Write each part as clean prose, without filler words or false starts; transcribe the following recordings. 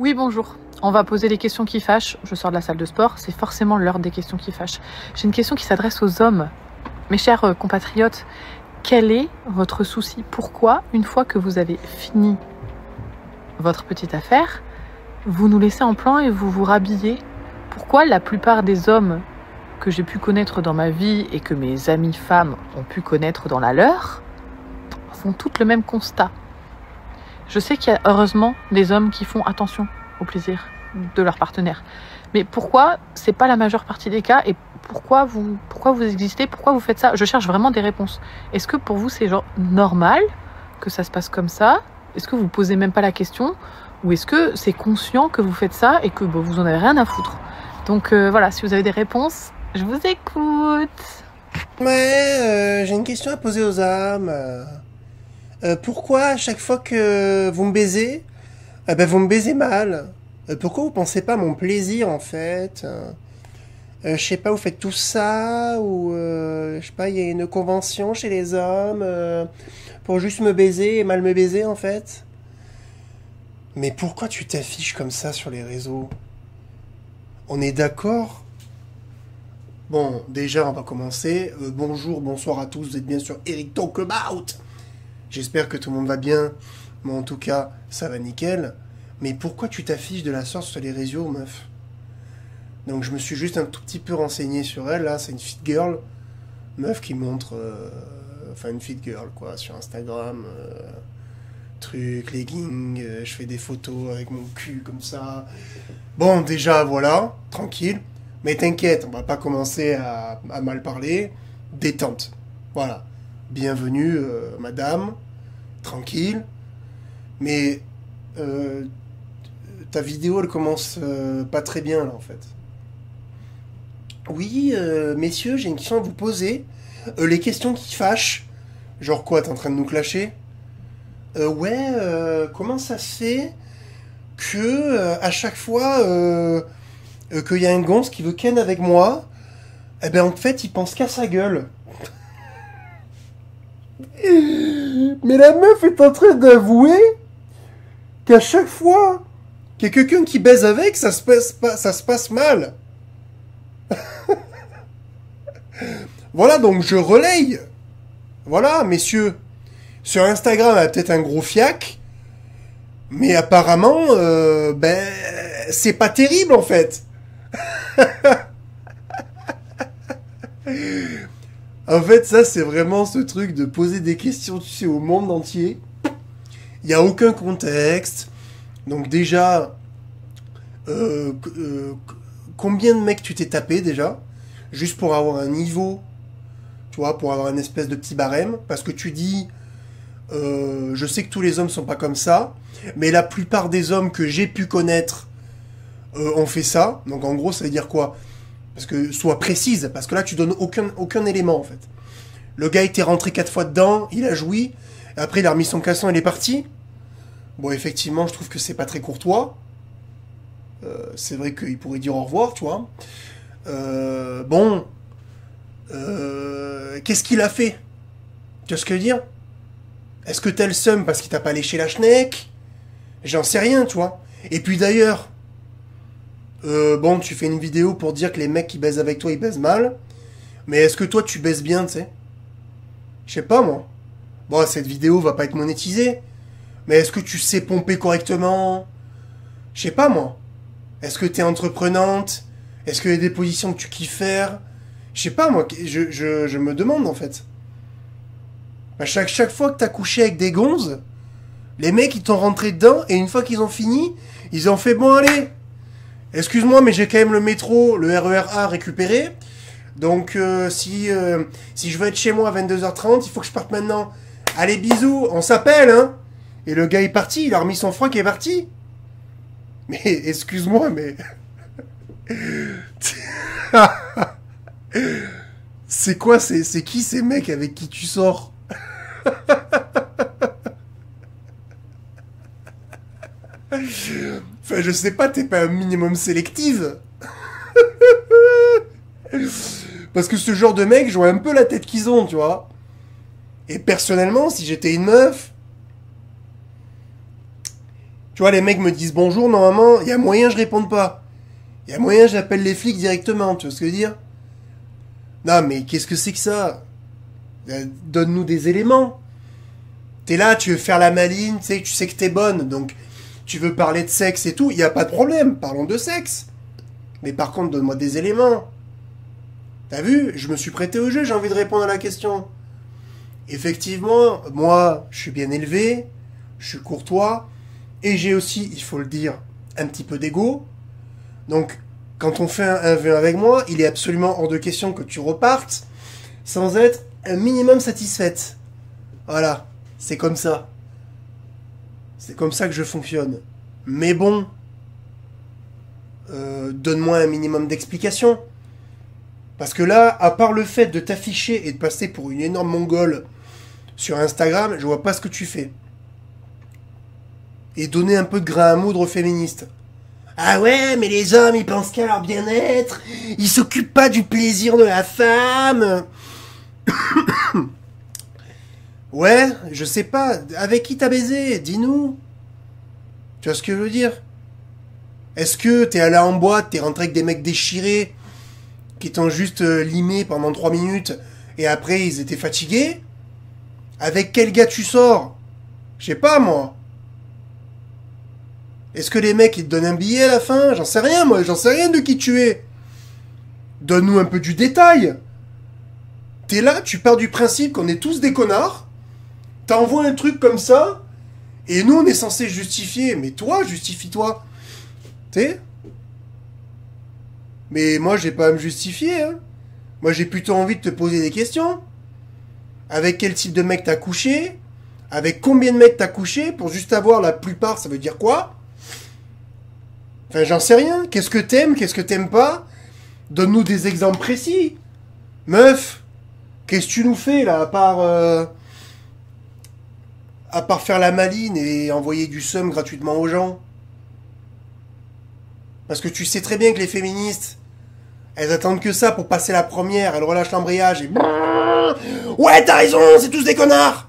Oui, bonjour. On va poser les questions qui fâchent. Je sors de la salle de sport, c'est forcément l'heure des questions qui fâchent. J'ai une question qui s'adresse aux hommes. Mes chers compatriotes, quel est votre souci? Pourquoi, une fois que vous avez fini votre petite affaire, vous nous laissez en plan et vous vous rhabillez? Pourquoi la plupart des hommes que j'ai pu connaître dans ma vie et que mes amies femmes ont pu connaître dans la leur font toutes le même constat? Je sais qu'il y a heureusement des hommes qui font attention au plaisir de leur partenaire. Mais pourquoi c'est pas la majeure partie des cas et pourquoi vous existez? Pourquoi vous faites ça? Je cherche vraiment des réponses. Est-ce que pour vous c'est genre normal que ça se passe comme ça? Est-ce que vous posez même pas la question? Ou est-ce que c'est conscient que vous faites ça et que vous en avez rien à foutre? Donc voilà, si vous avez des réponses, je vous écoute. Ouais, j'ai une question à poser aux âmes. Pourquoi à chaque fois que vous me baisez, vous me baisez mal? Pourquoi vous pensez pas à mon plaisir en fait? Je sais pas, vous faites tout ça ou je sais pas, il y a une convention chez les hommes pour juste me baiser et mal me baiser en fait? Mais pourquoi tu t'affiches comme ça sur les réseaux? On est d'accord? Bon, déjà on va commencer. Bonjour, bonsoir à tous, vous êtes bien sur Eric Talk About. J'espère que tout le monde va bien, mais en tout cas, ça va nickel. Mais pourquoi tu t'affiches de la sorte sur les réseaux, meuf? Donc je me suis juste un tout petit peu renseigné sur elle, là, c'est une fit girl. Meuf qui montre... Enfin, une fit girl, quoi, sur Instagram. Truc, legging, je fais des photos avec mon cul, comme ça. Bon, déjà, voilà, tranquille. Mais t'inquiète, on va pas commencer à mal parler. Détente. Voilà. Bienvenue, madame. Tranquille. Mais ta vidéo, elle commence pas très bien, là, en fait. Oui, messieurs, j'ai une question à vous poser. Les questions qui fâchent. Genre quoi, t'es en train de nous clasher? Comment ça se fait que à chaque fois qu'il y a un gonze qui veut ken avec moi, en fait, il pense qu'à sa gueule. Mais la meuf est en train d'avouer qu'à chaque fois qu'il y a quelqu'un qui baise avec, ça se passe mal. Voilà, donc je relaye. Voilà, messieurs. Sur Instagram, elle a peut-être un gros fiac. Mais apparemment, c'est pas terrible, en fait. En fait, ça, c'est vraiment ce truc de poser des questions, tu sais, au monde entier. Il n'y a aucun contexte. Donc déjà, combien de mecs tu t'es tapé, déjà? Juste pour avoir un niveau, tu vois, pour avoir une espèce de petit barème. Parce que tu dis, je sais que tous les hommes sont pas comme ça, mais la plupart des hommes que j'ai pu connaître ont fait ça. Donc en gros, ça veut dire quoi? Parce que sois précise, parce que là tu donnes aucun élément en fait. Le gars était rentré 4 fois dedans, il a joui, et après il a remis son caleçon et il est parti. Bon, effectivement, je trouve que c'est pas très courtois. C'est vrai qu'il pourrait dire au revoir, tu vois. Qu'est-ce qu'il a fait? Tu vois ce que je veux dire? Est-ce que t'as le seum parce qu'il t'a pas léché la schneck? J'en sais rien, tu vois. Et puis d'ailleurs, tu fais une vidéo pour dire que les mecs qui baisent avec toi, ils baisent mal. Mais est-ce que toi, tu baises bien, tu sais? Je sais pas, moi. Bon, cette vidéo va pas être monétisée. Mais est-ce que tu sais pomper correctement? Je sais pas, moi. Est-ce que t'es entreprenante? Est-ce qu'il y a des positions que tu kiffes faire? Je sais pas, moi. Je me demande, en fait. Chaque fois que t'as couché avec des gonzes, les mecs, ils t'ont rentré dedans, et une fois qu'ils ont fini, ils ont fait, bon, allez, excuse-moi, mais j'ai quand même le métro, le RER A récupéré, donc si je veux être chez moi à 22h30, il faut que je parte maintenant. Allez, bisous, on s'appelle, hein. Et le gars est parti, il a remis son froc et est parti. Mais, excuse-moi, mais... C'est quoi, c'est qui ces mecs avec qui tu sors? Enfin, je sais pas, t'es pas un minimum sélective? Parce que ce genre de mecs, je vois un peu la tête qu'ils ont, tu vois. Et personnellement, si j'étais une meuf, tu Tu vois, les mecs me disent bonjour, normalement, il y a moyen je réponde pas. Il y a moyen j'appelle les flics directement, tu vois ce que je veux dire? Non, mais qu'est-ce que c'est que ça? Donne-nous des éléments. T'es là, tu veux faire la maline, tu sais que t'es bonne, donc tu veux parler de sexe et tout, il n'y a pas de problème, parlons de sexe. Mais par contre, donne-moi des éléments. T'as vu? Je me suis prêté au jeu, j'ai envie de répondre à la question. Effectivement, moi, je suis bien élevé, je suis courtois, et j'ai aussi, il faut le dire, un petit peu d'ego. Donc, quand on fait un vœu avec moi, il est absolument hors de question que tu repartes sans être un minimum satisfaite. Voilà, c'est comme ça. C'est comme ça que je fonctionne. Mais bon, donne-moi un minimum d'explication. Parce que là, à part le fait de t'afficher et de passer pour une énorme mongole sur Instagram, je vois pas ce que tu fais. Et donner un peu de grain à moudre aux féministes. Ah ouais, mais les hommes, ils pensent qu'à leur bien-être, ils s'occupent pas du plaisir de la femme. Ouais, je sais pas, avec qui t'as baisé, dis-nous. Tu vois ce que je veux dire? Est-ce que t'es allé en boîte, t'es rentré avec des mecs déchirés, qui t'ont juste limé pendant 3 minutes, et après ils étaient fatigués? Avec quel gars tu sors? Je sais pas, moi. Est-ce que les mecs, ils te donnent un billet à la fin? J'en sais rien, moi. J'en sais rien de qui tu es. Donne-nous un peu du détail. T'es là, tu pars du principe qu'on est tous des connards. T'envoies un truc comme ça. Et nous, on est censé justifier. Mais toi, justifie-toi. T'sais? Mais moi, j'ai pas à me justifier, hein. Moi, j'ai plutôt envie de te poser des questions. Avec quel type de mec t'as couché? Avec combien de mecs t'as couché? Pour juste avoir la plupart, ça veut dire quoi? Enfin, j'en sais rien. Qu'est-ce que t'aimes pas? Donne-nous des exemples précis. Meuf, qu'est-ce que tu nous fais, là, à part faire la maline et envoyer du seum gratuitement aux gens? Parce que tu sais très bien que les féministes, elles attendent que ça pour passer la première, elles relâchent l'embrayage et... Ouais, t'as raison, c'est tous des connards!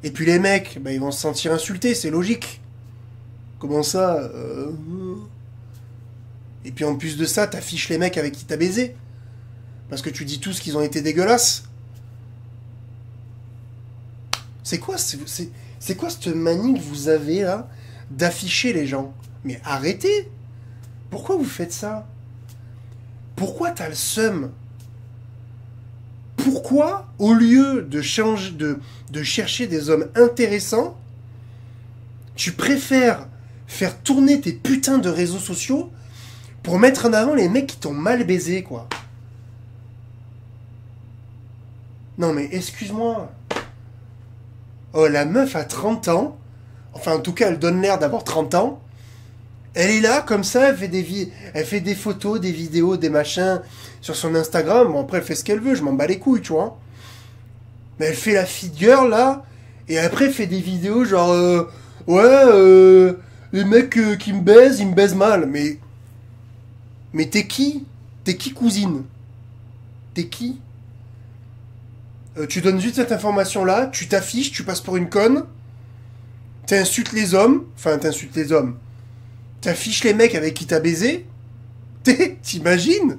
Et puis les mecs, bah, ils vont se sentir insultés, c'est logique. Comment ça Et puis en plus de ça, t'affiches les mecs avec qui t'as baisé. Parce que tu dis tous qu'ils ont été dégueulasses. C'est quoi cette manie que vous avez là d'afficher les gens? Mais arrêtez! Pourquoi vous faites ça? Pourquoi t'as le seum? Pourquoi, au lieu de chercher des hommes intéressants, tu préfères faire tourner tes putains de réseaux sociaux pour mettre en avant les mecs qui t'ont mal baisé, quoi? Non mais excuse-moi. Oh, la meuf a 30 ans. Enfin, en tout cas, elle donne l'air d'avoir 30 ans. Elle est là, comme ça, elle fait des photos, des vidéos, des machins sur son Instagram. Bon, après, elle fait ce qu'elle veut, je m'en bats les couilles, tu vois. Mais elle fait la fit girl, là, et après, elle fait des vidéos genre... les mecs qui me baisent, ils me baisent mal. Mais t'es qui? T'es qui, cousine? T'es qui? Tu donnes juste cette information-là, tu t'affiches, tu passes pour une conne, t'insultes les hommes, t'affiches les mecs avec qui t'as baisé, t'imagines?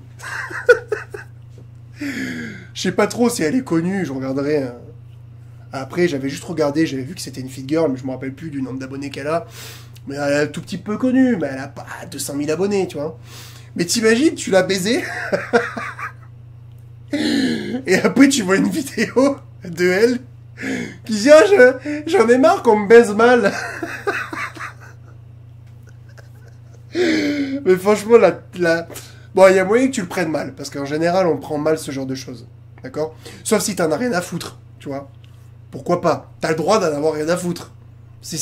Je sais pas trop si elle est connue, je regarderai. Hein. Après, j'avais juste regardé, j'avais vu que c'était une fit girl, mais je me rappelle plus du nombre d'abonnés qu'elle a. Mais elle est un tout petit peu connue, mais elle a pas 200 000 abonnés, tu vois. Mais t'imagines, tu l'as baisé et après tu vois une vidéo de elle qui dit ah, j'en ai marre qu'on me baise mal. Mais franchement bon, il y a moyen que tu le prennes mal parce qu'en général on prend mal ce genre de choses, d'accord? Sauf si t'en as rien à foutre, tu vois. Pourquoi pas? T'as le droit d'en avoir rien à foutre. C'est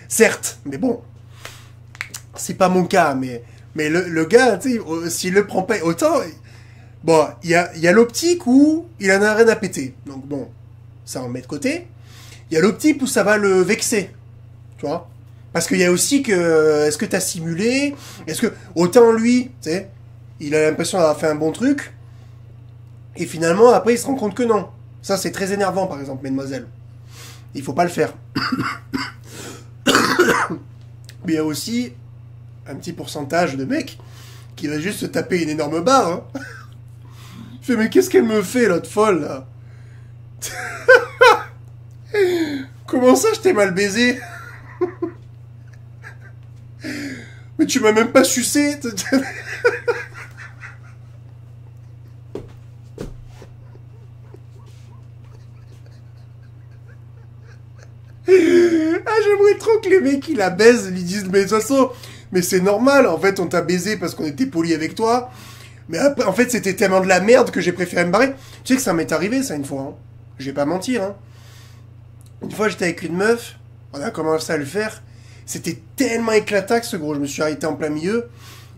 certes, mais bon, c'est pas mon cas. Mais le gars, tu sais, s'il le prend pas autant. Bon, il y a l'optique où il en a rien à péter. Donc bon, ça on met de côté. Il y a l'optique où ça va le vexer. Tu vois? Parce qu'il y a aussi que... Est-ce que t'as simulé? Est-ce que... Autant lui, tu sais, il a l'impression d'avoir fait un bon truc. Et finalement, après, il se rend compte que non. Ça, c'est très énervant, par exemple, mesdemoiselles. Il faut pas le faire. Mais il y a aussi un petit pourcentage de mecs qui va juste se taper une énorme barre. Hein. Je fais, mais qu'est-ce qu'elle me fait, l'autre folle, là? Comment ça, je t'ai mal baisé? Mais tu m'as même pas sucé. Ah, j'aimerais trop que les mecs qui la baisent lui disent, mais de toute façon, mais c'est normal, en fait, on t'a baisé parce qu'on était poli avec toi. Mais après, en fait, c'était tellement de la merde que j'ai préféré me barrer. Tu sais que ça m'est arrivé, ça, une fois. Hein. Je vais pas mentir. Hein. Une fois, j'étais avec une meuf, on a commencé à le faire. C'était tellement éclataxe, gros. Je me suis arrêté en plein milieu.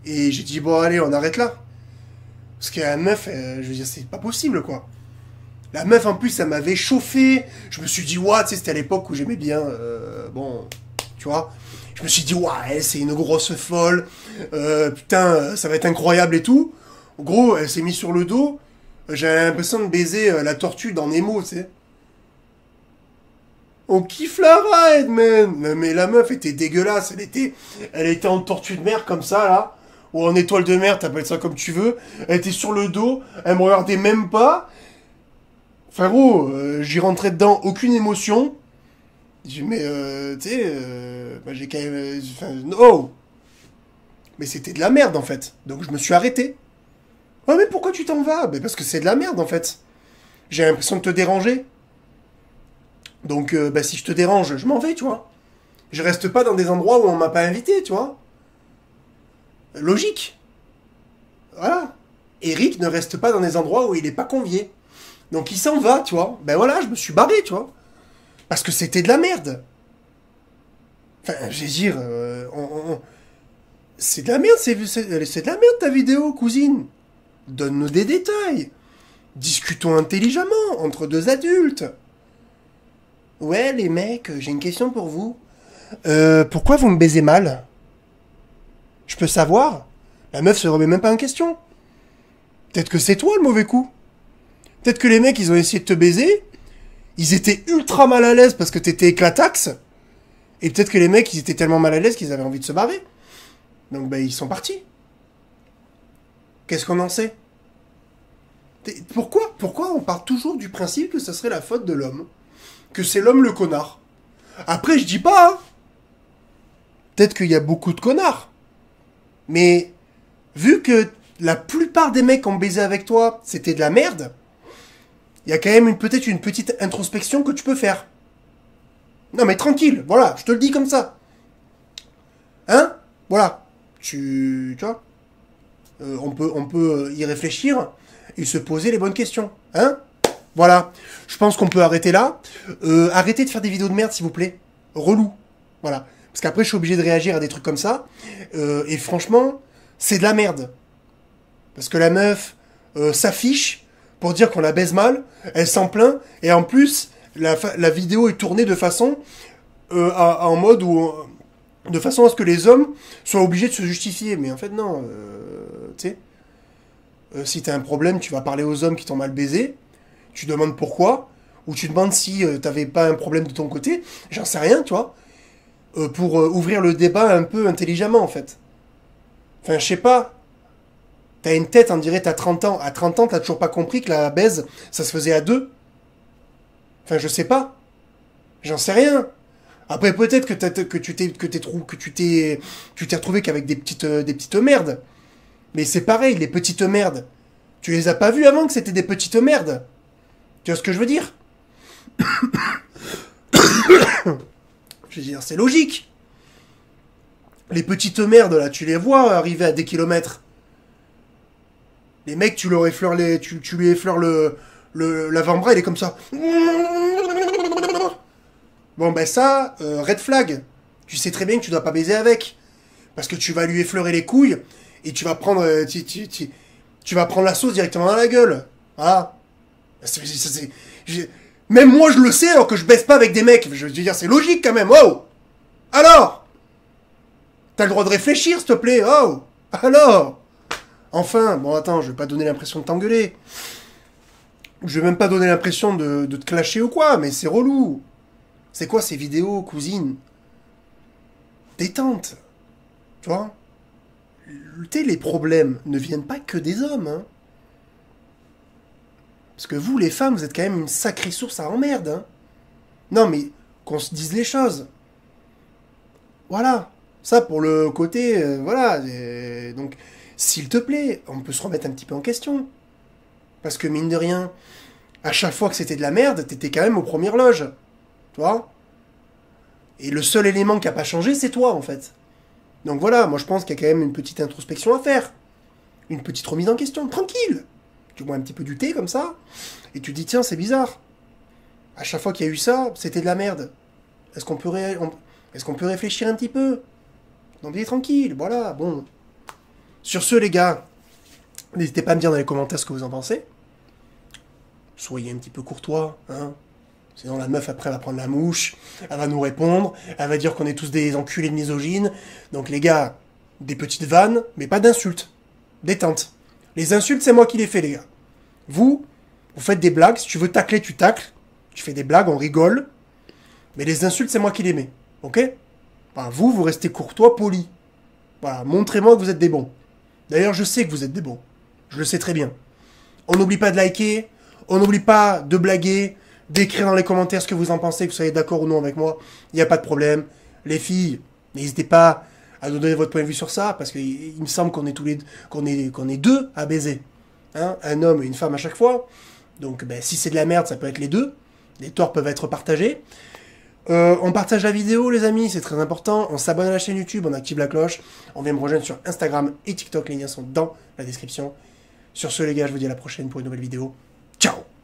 Et j'ai dit, bon, allez, on arrête là. Parce que la meuf, je veux dire, c'est pas possible, quoi. La meuf, en plus, elle m'avait chauffé. Je me suis dit, ouah, tu sais, c'était à l'époque où j'aimais bien, bon, tu vois. Je me suis dit, ouah, elle, c'est une grosse folle. Putain, ça va être incroyable et tout. En gros, elle s'est mise sur le dos. J'avais l'impression de baiser la tortue dans Nemo, tu sais. On kiffe la ride, man. Non, mais la meuf était dégueulasse. Elle était en tortue de mer comme ça, là. Ou en étoile de mer, t'appelles ça comme tu veux. Elle était sur le dos. Elle me regardait même pas. Enfin, gros, j'y rentrais dedans, aucune émotion. J'ai dit, mais, tu sais, bah, j'ai quand même... oh. Mais c'était de la merde, en fait. Donc, je me suis arrêté. Ouais, mais pourquoi tu t'en vas? Mais parce que c'est de la merde, en fait. J'ai l'impression de te déranger. Donc, bah, si je te dérange, je m'en vais, tu vois. Je reste pas dans des endroits où on m'a pas invité, tu vois. Logique. Voilà. Eric ne reste pas dans des endroits où il est pas convié. Donc, il s'en va, tu vois. Ben voilà, je me suis barré, tu vois. Parce que c'était de la merde. Enfin, je veux dire, c'est de la merde, c'est de la merde ta vidéo, cousine. Donne-nous des détails. Discutons intelligemment, entre deux adultes. Ouais, les mecs, j'ai une question pour vous. Pourquoi vous me baisez mal? Je peux savoir? La meuf se remet même pas en question. Peut-être que c'est toi le mauvais coup. Peut-être que les mecs, ils ont essayé de te baiser. Ils étaient ultra mal à l'aise parce que t'étais éclataxe. Et peut-être que les mecs, ils étaient tellement mal à l'aise qu'ils avaient envie de se barrer. Donc, bah, ils sont partis. Qu'est-ce qu'on en sait? Pourquoi on part toujours du principe que ce serait la faute de l'homme? Que c'est l'homme le connard? Après, je dis pas, hein. Peut-être qu'il y a beaucoup de connards. Mais, vu que la plupart des mecs qui ont baisé avec toi, c'était de la merde, il y a quand même peut-être une petite introspection que tu peux faire. Non mais tranquille, voilà, je te le dis comme ça. Hein? Voilà. Tu vois? On peut y réfléchir et se poser les bonnes questions. Hein? Voilà. Je pense qu'on peut arrêter là. Arrêtez de faire des vidéos de merde, s'il vous plaît. Relou. Voilà. Parce qu'après, je suis obligé de réagir à des trucs comme ça. Et franchement, c'est de la merde. Parce que la meuf s'affiche pour dire qu'on la baise mal. Elle s'en plaint. Et en plus, la vidéo est tournée de façon... en mode où... de façon à ce que les hommes soient obligés de se justifier. Mais en fait, non. Tu sais, si t'as un problème, tu vas parler aux hommes qui t'ont mal baisé. Tu demandes pourquoi. Ou tu demandes si t'avais pas un problème de ton côté. J'en sais rien, tu vois. Pour ouvrir le débat un peu intelligemment, en fait. Enfin, je sais pas. T'as une tête, on dirait t'as 30 ans. À 30 ans, t'as toujours pas compris que la baise, ça se faisait à deux. Enfin, je sais pas. J'en sais rien. Après, peut-être que tu t'es retrouvé qu'avec des petites merdes. Mais c'est pareil, les petites merdes. Tu les as pas vues avant que c'était des petites merdes. Tu vois ce que je veux dire? Je veux dire, c'est logique. Les petites merdes, là, tu les vois arriver à des kilomètres. Les mecs, tu lui effleures l'avant-bras, il est comme ça. Bon, ben ça, red flag. Tu sais très bien que tu dois pas baiser avec. Parce que tu vas lui effleurer les couilles et tu vas prendre, tu vas prendre la sauce directement dans la gueule. Voilà. Même moi, je le sais alors que je baisse pas avec des mecs. Je veux dire, c'est logique quand même. Oh! Alors! T'as le droit de réfléchir, s'il te plaît. Oh! Alors! Enfin, bon, attends, je vais pas donner l'impression de t'engueuler. Je vais même pas donner l'impression de te clasher ou quoi, mais c'est relou. C'est quoi ces vidéos, cousine? Détente. Tu vois? Les problèmes ne viennent pas que des hommes, hein. Parce que vous, les femmes, vous êtes quand même une sacrée source à emmerde, hein. Non, mais qu'on se dise les choses. Voilà. Ça, pour le côté, voilà. Donc, s'il te plaît, on peut se remettre un petit peu en question. Parce que, mine de rien, à chaque fois que c'était de la merde, t'étais quand même aux premières loges. Tu vois? Et le seul élément qui a pas changé, c'est toi, en fait. Donc voilà, moi je pense qu'il y a quand même une petite introspection à faire. Une petite remise en question, tranquille. Tu bois un petit peu du thé comme ça, et tu te dis, tiens, c'est bizarre. À chaque fois qu'il y a eu ça, c'était de la merde. Est-ce qu'on peut, Est-ce qu'on peut réfléchir un petit peu? Non mais tranquille, voilà, bon. Sur ce, les gars, n'hésitez pas à me dire dans les commentaires ce que vous en pensez. Soyez un petit peu courtois, hein. Sinon la meuf après elle va prendre la mouche, elle va nous répondre, elle va dire qu'on est tous des enculés de misogynes. Donc les gars, des petites vannes, mais pas d'insultes. Détente. Les insultes, c'est moi qui les fais, les gars. Vous faites des blagues, si tu veux tacler, tu tacles. Tu fais des blagues, on rigole. Mais les insultes, c'est moi qui les mets. Ok? Enfin, vous restez courtois, poli. Voilà, montrez-moi que vous êtes des bons. D'ailleurs, je sais que vous êtes des bons. Je le sais très bien. On n'oublie pas de liker, on n'oublie pas de blaguer, d'écrire dans les commentaires ce que vous en pensez, que vous soyez d'accord ou non avec moi. Il n'y a pas de problème. Les filles, n'hésitez pas à nous donner votre point de vue sur ça, parce qu'il me semble qu'on est qu'on est deux à baiser. Hein, un homme et une femme à chaque fois. Donc ben, si c'est de la merde, ça peut être les deux. Les torts peuvent être partagés. On partage la vidéo, les amis, c'est très important. On s'abonne à la chaîne YouTube, on active la cloche. On vient me rejoindre sur Instagram et TikTok, les liens sont dans la description. Sur ce, les gars, je vous dis à la prochaine pour une nouvelle vidéo. Ciao!